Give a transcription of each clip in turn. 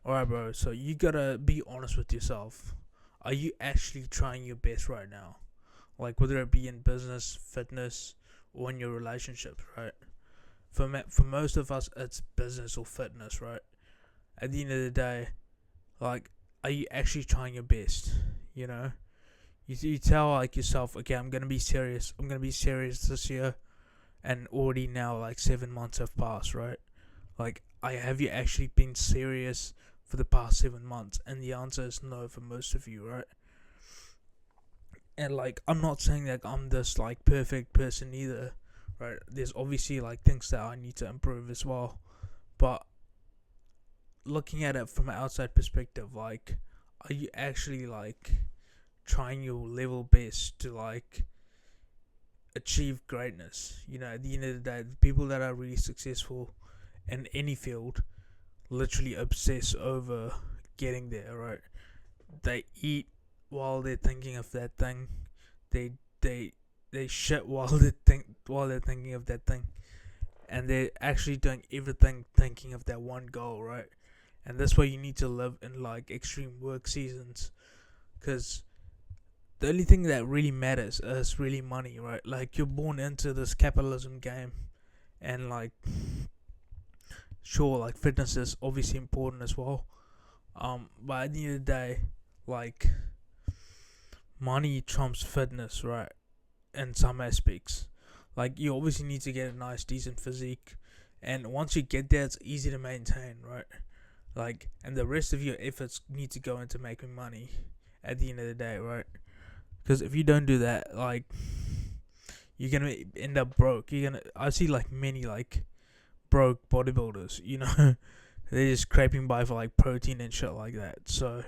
Alright, bro. So you gotta be honest with yourself. Are you actually trying your best right now? Like whether it be in business, fitness, or in your relationships, right? For most of us, it's business or fitness, right? At the end of the day, like, are you actually trying your best? You know, you tell like yourself, okay, I'm gonna be serious. I'm gonna be serious this year, and already now like 7 months have passed, right? Like, I have you actually been serious for the past 7 months? And the answer is no for most of you, right? And like, I'm not saying that I'm this like perfect person either, right? There's obviously like things that I need to improve as well. But looking at it from an outside perspective, like, are you actually like trying your level best to like achieve greatness? You know, at the end of the day, the people that are really successful in any field literally obsess over getting there, right? They eat while they're thinking of that thing. They they they shit while they're thinking of that thing, and they're actually doing everything thinking of that one goal, right? And that's why you need to live in like extreme work seasons, because the only thing that really matters is really money, right? Like, you're born into this capitalism game, and like, sure, like fitness is obviously important as well. But at the end of the day, like, money trumps fitness, right? In some aspects, like, you obviously need to get a nice, decent physique, and once you get there, it's easy to maintain, right? Like, and the rest of your efforts need to go into making money at the end of the day, right? Because if you don't do that, like, you're gonna end up broke. I see like many like broke bodybuilders, you know, they're just scraping by for like protein and shit like that. So,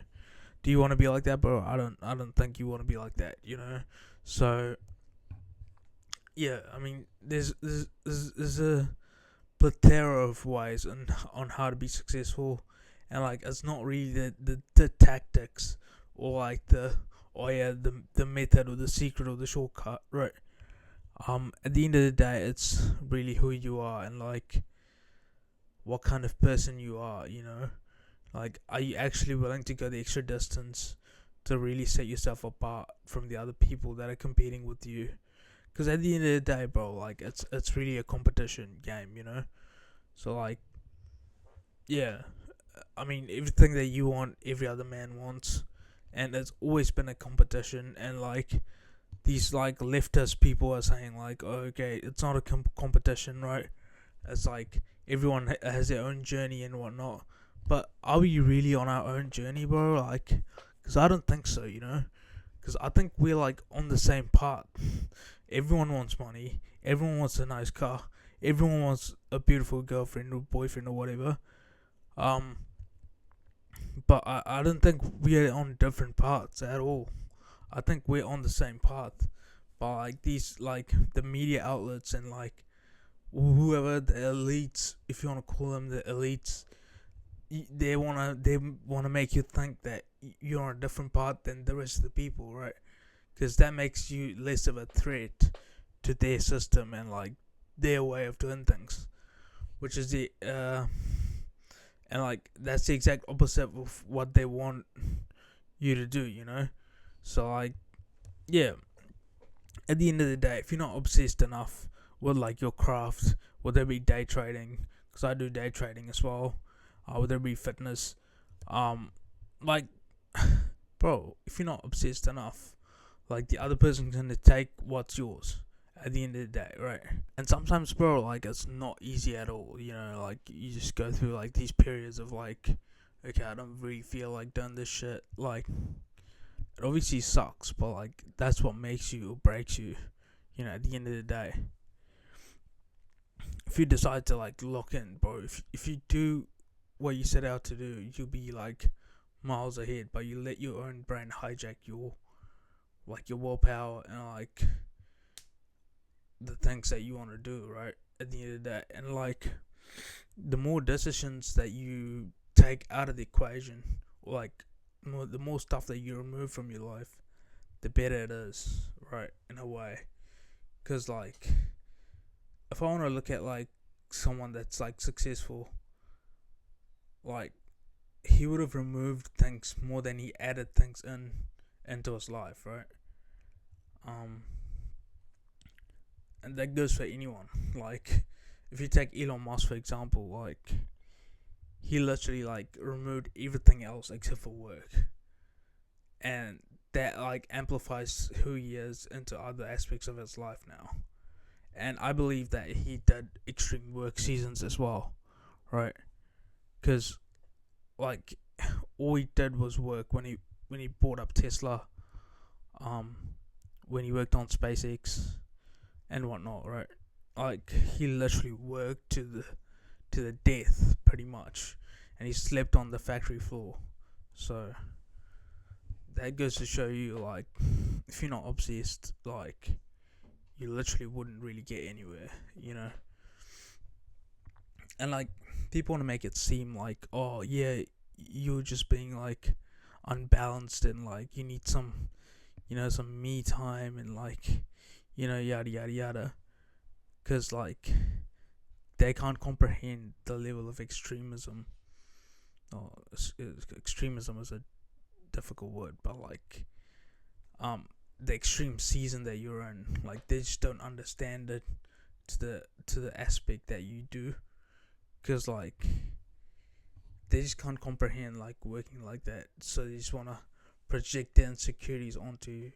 do you want to be like that, bro? I don't think you want to be like that, you know. So, yeah, I mean, there's a plethora of ways on how to be successful, and like, it's not really the tactics, or like the method or the secret or the shortcut, right? At the end of the day, it's really who you are, and like what kind of person you are, you know. Like, are you actually willing to go the extra distance to really set yourself apart from the other people that are competing with you? Because at the end of the day, bro, like, it's really a competition game, you know. So like, yeah, I mean, everything that you want, every other man wants, and it's always been a competition. And like, these like leftist people are saying like, oh, okay, it's not a competition, right? It's like everyone has their own journey and whatnot. But are we really on our own journey, bro? Like, because I don't think so, you know. Because I think we're like on the same path. Everyone wants money. Everyone wants a nice car. Everyone wants a beautiful girlfriend or boyfriend or whatever. Um, but I don't think we're on different paths at all. I think we're on the same path. But like, these like the media outlets and like whoever the elites, if you want to call them the elites, they wanna make you think that you're on a different path than the rest of the people, right? Because that makes you less of a threat to their system and like their way of doing things, which is the and like, that's the exact opposite of what they want you to do, you know. So like, yeah, at the end of the day, if you're not obsessed enough with like your craft, whether it be day trading, because I do day trading as well, whether it be fitness, um, like, bro, if you're not obsessed enough, like, the other person's gonna take what's yours at the end of the day, right? And sometimes, bro, like, it's not easy at all, you know. Like, you just go through like these periods of like, okay, I don't really feel like doing this shit. Like, it obviously sucks, but like, that's what makes you or breaks you, you know. At the end of the day, if you decide to like lock in, bro, if you do what you set out to do, you'll be like miles ahead. But you let your own brain hijack your willpower and like the things that you want to do, right? At the end of the day, and like, the more decisions that you take out of the equation, or like, the more stuff that you remove from your life, the better it is, right? In a way, because like, if I want to look at like someone that's like successful, like, he would have removed things more than he added things into his life, right? Um, and that goes for anyone. Like, if you take Elon Musk for example, like he literally like removed everything else except for work, and that like amplifies who he is into other aspects of his life now. And I believe that he did extreme work seasons as well, right? Because like all he did was work when he bought up Tesla, um, when he worked on SpaceX and whatnot, right? Like he literally worked to the death pretty much, and he slept on the factory floor. So that goes to show you, like, if you're not obsessed, like, you literally wouldn't really get anywhere, you know. And like people want to make it seem like, oh yeah, you're just being like unbalanced and like you need some, some me time and like, yada yada yada. Because like they can't comprehend the level of extremism. Oh, extremism is a difficult word, but like, the extreme season that you're in, like they just don't understand it to the aspect that you do, because like they just can't comprehend like working like that, so they just want to project their insecurities onto you.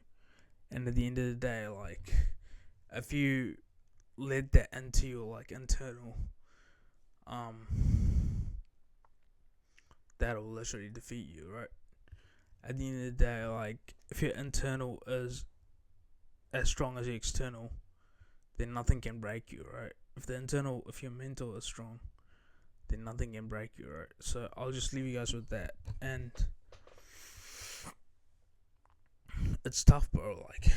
And at the end of the day, like if you let that into your like internal, um that'll literally defeat you, right? At the end of the day, like if your internal is as strong as your external, then nothing can break you, right? If your mental is strong, then nothing can break you, right? So I'll just leave you guys with that. And it's tough, bro. Like,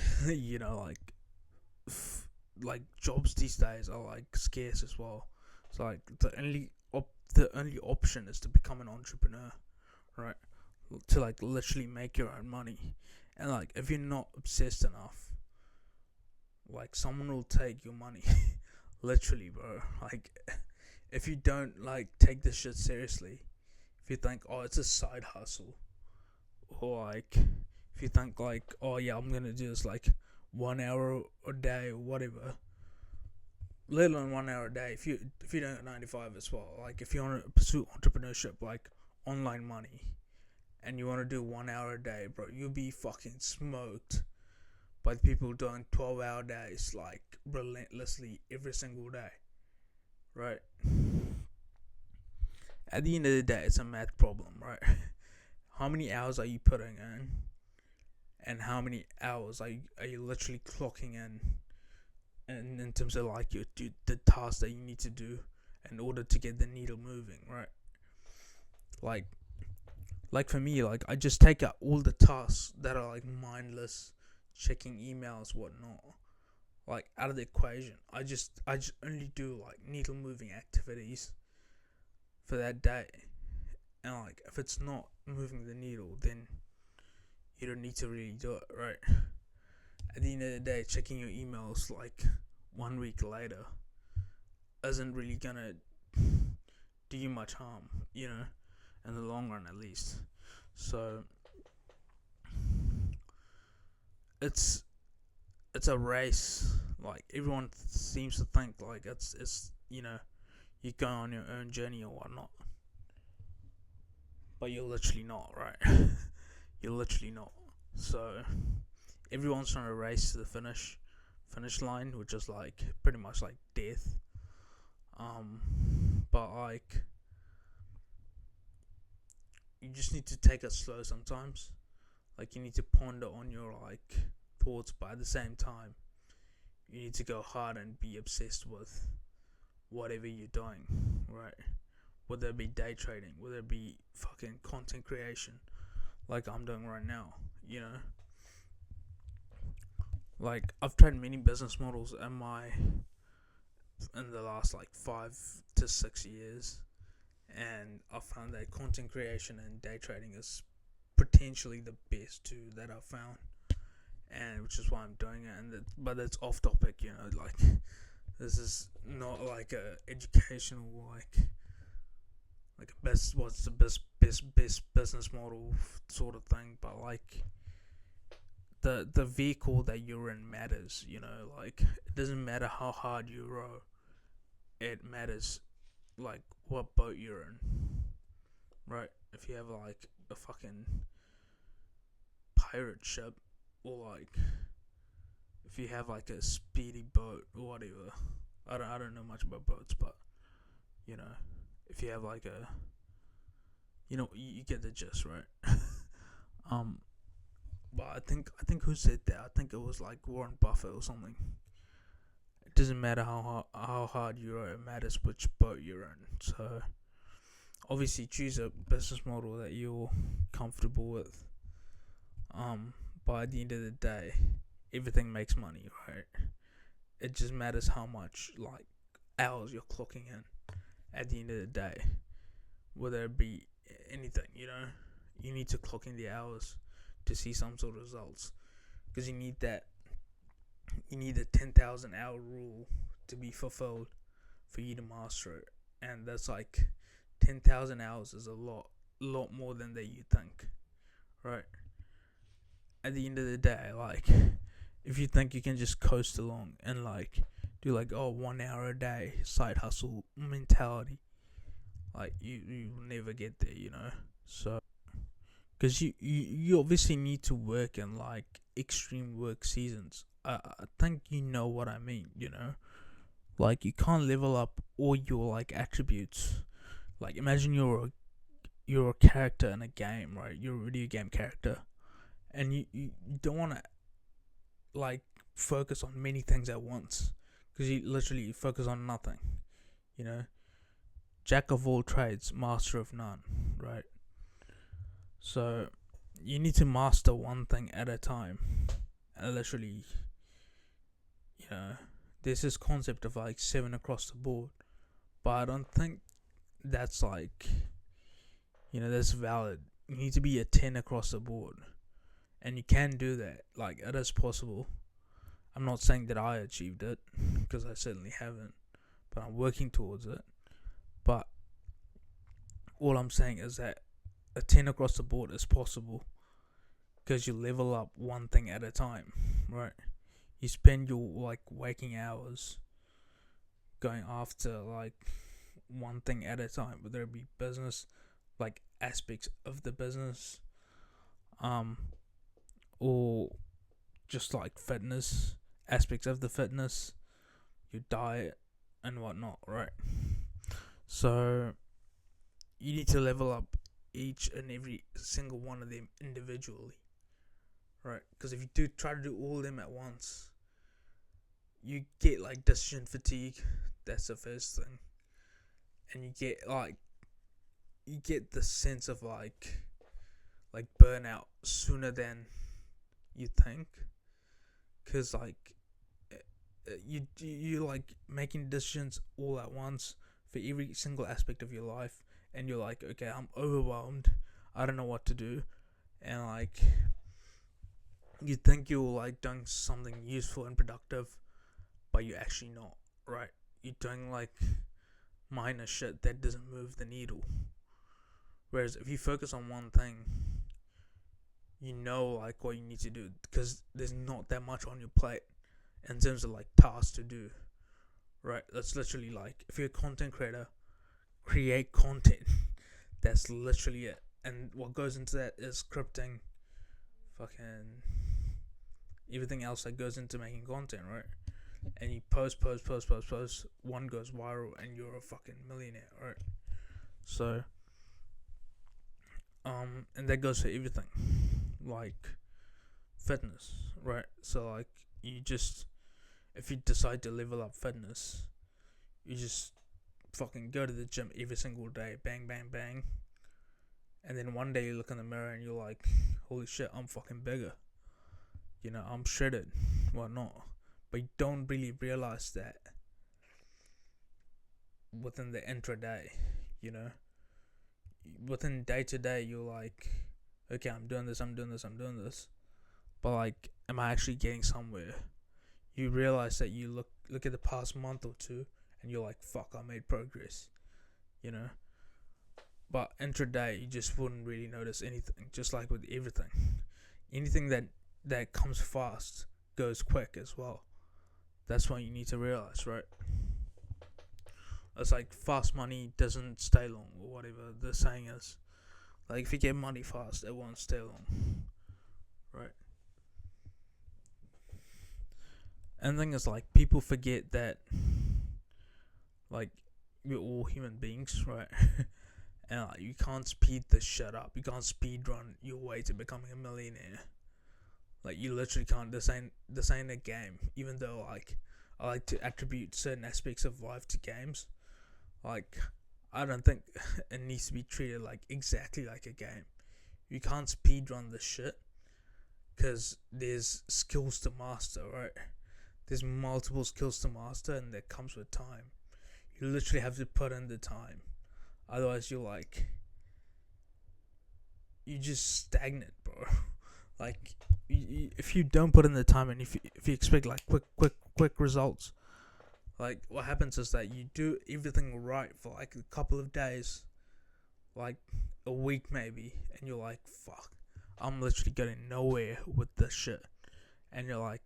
like jobs these days are like scarce as well. So like the only option is to become an entrepreneur, right? To like literally make your own money. And like if you're not obsessed enough, like someone will take your money. Literally, bro. Like if you don't like take this shit seriously, if you think, oh, it's a side hustle, or like if you think like, oh yeah, I'm gonna do this like 1 hour a day or whatever, let alone 1 hour a day. If you don't get 9 to 5 as well, like if you want to pursue entrepreneurship, like online money, and you want to do 1 hour a day, bro, you'll be fucking smoked by the people doing 12-hour days, like relentlessly every single day, right? At the end of the day, it's a math problem, right? How many hours are you putting in, and how many hours are you literally clocking in, and in terms of like the tasks that you need to do in order to get the needle moving, right? Like for me, like I just take out all the tasks that are like mindless, checking emails, whatnot, like out of the equation. I just only do like needle moving activities for that day. And like if it's not moving the needle, then you don't need to really do it, right? At the end of the day, checking your emails like 1 week later isn't really gonna do you much harm, in the long run at least. So it's a race. Like everyone seems to think like it's you go on your own journey or whatnot, but you're literally not, right? You're literally not. So everyone's trying to race to the finish line, which is like pretty much like death. But like you just need to take it slow sometimes. Like you need to ponder on your like thoughts, but at the same time, you need to go hard and be obsessed with whatever you're doing, right? Whether it be day trading, whether it be fucking content creation, like I'm doing right now, Like I've tried many business models in the last like 5 to 6 years, and I found that content creation and day trading is potentially the best two that I've found, and which is why I'm doing it. But it's off topic, like this is not like a educational like a best what's the best best business model sort of thing, but like the vehicle that you're in matters. Like it doesn't matter how hard you row. It matters like what boat you're in, right? If you have like a fucking pirate ship, or like if you have like a speedy boat or whatever. I don't know much about boats, but you know, if you have like a, you get the gist, right? um, but I think who said that? I think it was like Warren Buffett or something. It doesn't matter how hard you row, it matters which boat you're in. So obviously choose a business model that you're comfortable with. But at the end of the day, everything makes money, right? It just matters how much like hours you're clocking in at the end of the day, whether it be anything. You need to clock in the hours to see some sort of results, because you need that. You need the 10,000 hour rule to be fulfilled for you to master it, and that's like 10,000 hours is a lot more than that you think, right? At the end of the day, like if you think you can just coast along and like do like 1 hour a day side hustle mentality, like you will never get there, So because you obviously need to work in like extreme work seasons. I think you know what I mean. Like you can't level up all your like attributes. Like imagine you're a character in a game, right? You're a video game character, and you don't want to like focus on many things at once, because you literally focus on nothing. Jack of all trades, master of none, right? So you need to master one thing at a time. And literally, there's this concept of like 7 across the board, but I don't think that's like, that's valid. You need to be a 10 across the board, and you can do that. Like it is possible. I'm not saying that I achieved it, because I certainly haven't, but I'm working towards it. But all I'm saying is that a 10 across the board is possible, because you level up one thing at a time, right? You spend your like waking hours going after like one thing at a time, whether it be business, like aspects of the business, or just like fitness, aspects of the fitness, your diet and whatnot, right? So you need to level up each and every single one of them individually, right? Because if you do try to do all of them at once, you get like decision fatigue. That's the first thing. And you get the sense of like burnout sooner than you think, because like you like making decisions all at once for every single aspect of your life, and you're like, okay, I'm overwhelmed, I don't know what to do, and like you think you're like doing something useful and productive, but you're actually not, right? You're doing like minor shit that doesn't move the needle. Whereas if you focus on one thing, like what you need to do, because there's not that much on your plate in terms of like tasks to do, right? That's literally like, if you're a content creator, create content. That's literally it. And what goes into that is scripting, fucking everything else that goes into making content, right? And you post, one goes viral, and you're a fucking millionaire, right? So and that goes for everything, like fitness, right? So like if you decide to level up fitness, you just fucking go to the gym every single day, bang bang bang, and then one day you look in the mirror and you're like, holy shit, I'm fucking bigger, I'm shredded, whatnot. But you don't really realize that within the intraday, within day to day, you're like, okay, I'm doing this, but like, am I actually getting somewhere? You realize that you look at the past month or two, and you're like, fuck, I made progress, But intraday, you just wouldn't really notice anything. Just like with everything, anything that comes fast goes quick as well. That's what you need to realize, right? It's like fast money doesn't stay long, or whatever the saying is. Like if you get money fast, it won't stay long, right? And the thing is, like, people forget that, like, we're all human beings, right? And like, you can't speed this shit up. You can't speed run your way to becoming a millionaire. Like, you literally can't. This ain't a game. Even though, like, I like to attribute certain aspects of life to games. Like, I don't think it needs to be treated like exactly like a game. You can't speed run this shit because there's skills to master, right? There's multiple skills to master, and that comes with time. You literally have to put in the time. Otherwise, you're just stagnant, bro. Like, if you don't put in the time, and if you expect like quick results, like what happens is that you do everything right for like a couple of days, like a week maybe, and you're like, fuck, I'm literally getting nowhere with this shit, and you're like,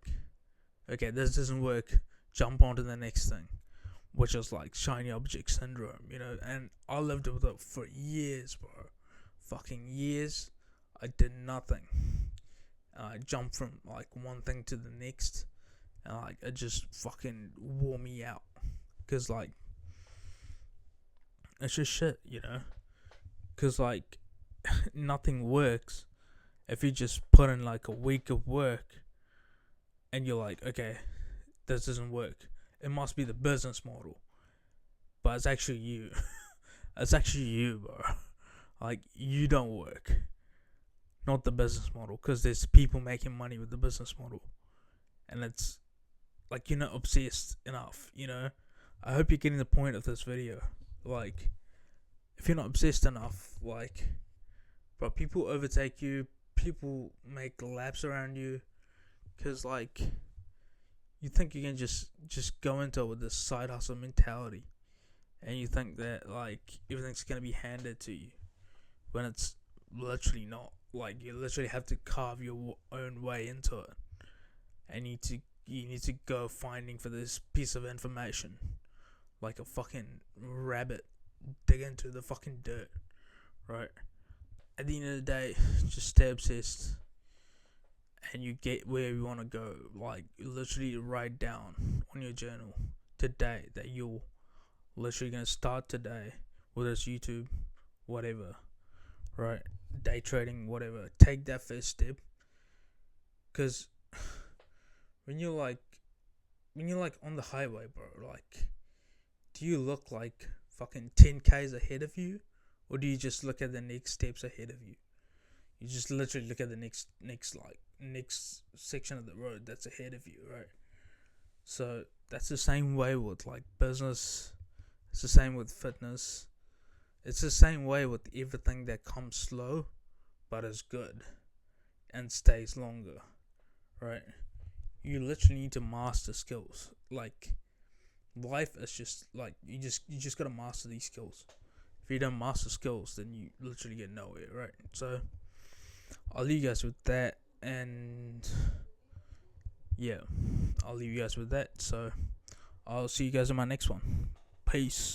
okay, this doesn't work, jump on to the next thing, which is like shiny object syndrome, and I lived with it for years, bro, fucking years. I did nothing. I jumped from like one thing to the next, and like it just fucking wore me out, cause like it's just shit, cause like nothing works if you just put in like a week of work, and you're like, okay, this doesn't work. It must be the business model, but it's actually you. It's actually you, bro. Like, you don't work, not the business model, because there's people making money with the business model, and it's like, you're not obsessed enough. I hope you're getting the point of this video. Like, if you're not obsessed enough, like, bro, people overtake you, people make laps around you, because like, you think you can just go into it with this side hustle mentality, and you think that like everything's gonna be handed to you, when it's literally not. Like, you literally have to carve your own way into it, and you need to go finding for this piece of information, like a fucking rabbit dig into the fucking dirt, right? At the end of the day, just stay obsessed, and you get where you want to go. Like, literally write down on your journal today that you're literally going to start today, whether it's YouTube, whatever, right? Day trading, whatever. Take that first step, because when you're like on the highway, bro, like, do you look like fucking 10Ks ahead of you, or do you just look at the next steps ahead of you? You just literally look at the next section of the road that's ahead of you, right? So that's the same way with like business. It's the same with fitness. It's the same way with everything that comes slow, but is good and stays longer, right? You literally need to master skills. Like, life is just like, you just gotta master these skills. If you don't master skills, then you literally get nowhere, right? So I'll leave you guys with that, and yeah, I'll leave you guys with that. So I'll see you guys in my next one. Peace.